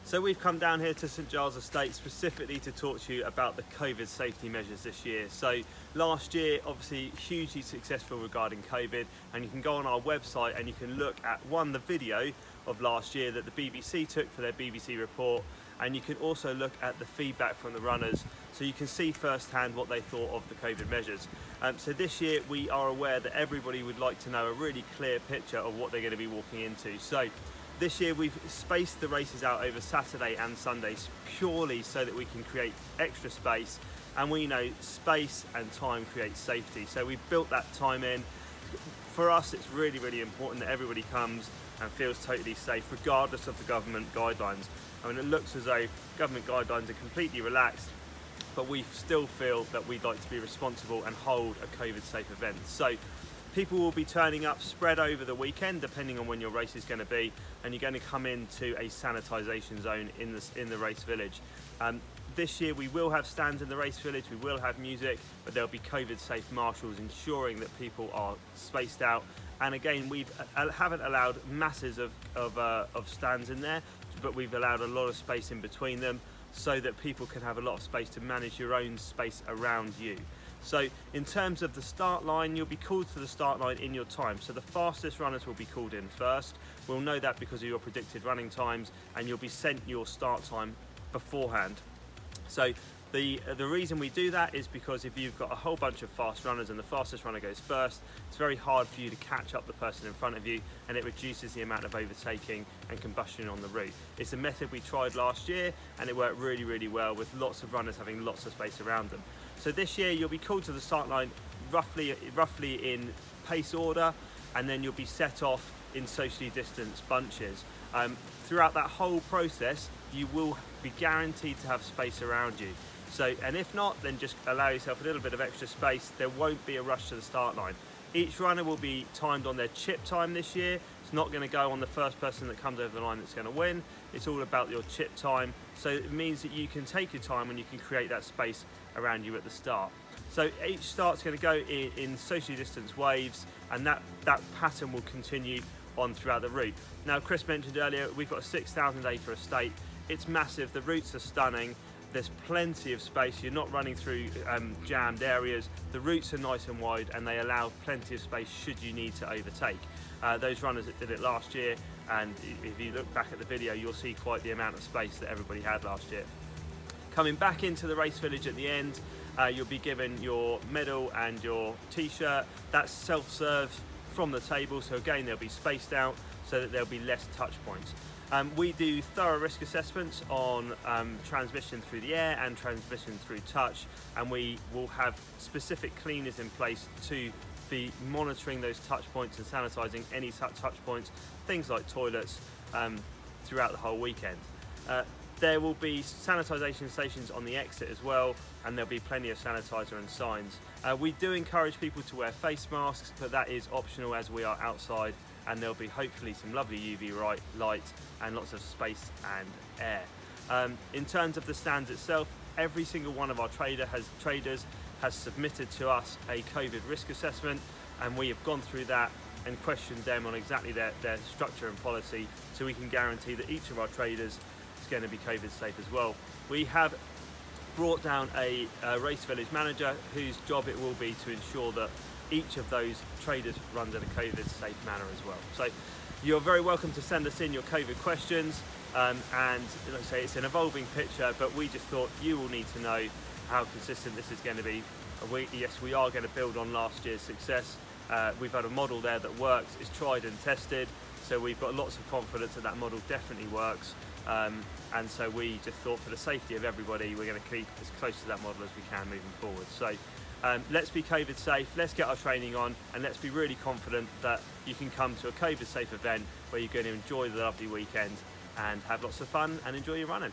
So we've come down here to St Giles Estate specifically to talk to you about the COVID safety measures this year. So last year, obviously hugely successful regarding COVID, and you can go on our website and you can look at the video of last year that the BBC took for their BBC report, and you can also look at the feedback from the runners so you can see firsthand what they thought of the COVID measures. So this year we are aware that everybody would like to know a really clear picture of what they're going to be walking into. So this year we've spaced the races out over Saturday and Sundays purely so that we can create extra space, and we know space and time creates safety. So we've built that time in. For us, it's really, really important that everybody comes and feels totally safe regardless of the government guidelines. I mean, it looks as though government guidelines are completely relaxed, but we still feel that we'd like to be responsible and hold a COVID safe event. So people will be turning up spread over the weekend depending on when your race is going to be, and you're going to come into a sanitisation zone in the race village. This year we will have stands in the race village, we will have music, but there'll be COVID safe marshals ensuring that people are spaced out. And again, we haven't allowed masses of stands in there, but we've allowed a lot of space in between them so that people can have a lot of space to manage your own space around you. So in terms of the start line, you'll be called to the start line in your time. So the fastest runners will be called in first. We'll know that because of your predicted running times, and you'll be sent your start time beforehand. So the reason we do that is because if you've got a whole bunch of fast runners and the fastest runner goes first, it's very hard for you to catch up the person in front of you, and it reduces the amount of overtaking and combustion on the route. It's a method we tried last year and it worked really, really well, with lots of runners having lots of space around them. So this year you'll be called to the start line roughly in pace order, and then you'll be set off in socially distanced bunches. Throughout that whole process, you will be guaranteed to have space around you. So, and if not, then just allow yourself a little bit of extra space. There won't be a rush to the start line. Each runner will be timed on their chip time this year. It's not going to go on the first person that comes over the line that's going to win. It's all about your chip time. So it means that you can take your time and you can create that space around you at the start. So each start's going to go in socially distanced waves, and that pattern will continue on throughout the route. Now, Chris mentioned earlier, we've got a 6,000 acre estate. It's massive, the routes are stunning. There's plenty of space. You're not running through jammed areas. The routes are nice and wide, and they allow plenty of space should you need to overtake. Those runners that did it last year, and if you look back at the video, you'll see quite the amount of space that everybody had last year. Coming back into the race village at the end, you'll be given your medal and your t-shirt. That's self-serve from the table, so again they'll be spaced out so that there'll be less touch points. We do thorough risk assessments on transmission through the air and transmission through touch, and we will have specific cleaners in place to be monitoring those touch points and sanitising any touch points, things like toilets, throughout the whole weekend. There will be sanitisation stations on the exit as well, and there'll be plenty of sanitizer and signs. We do encourage people to wear face masks, but that is optional as we are outside, and there'll be hopefully some lovely UV light and lots of space and air. In terms of the stands itself, every single one of our traders has submitted to us a COVID risk assessment, and we have gone through that and questioned them on exactly their structure and policy, so we can guarantee that each of our traders is going to be COVID safe as well. We have brought down a race village manager whose job it will be to ensure that each of those traders runs in a COVID safe manner as well. So you're very welcome to send us in your COVID questions, and like I say, it's an evolving picture, but we just thought you will need to know how consistent this is going to be. Yes, we are going to build on last year's success. We've had a model there that works, it's tried and tested, so we've got lots of confidence that that model definitely works, and so we just thought, for the safety of everybody, we're going to keep as close to that model as we can moving forward. So let's be COVID safe, let's get our training on, and let's be really confident that you can come to a COVID safe event where you're going to enjoy the lovely weekend and have lots of fun and enjoy your running.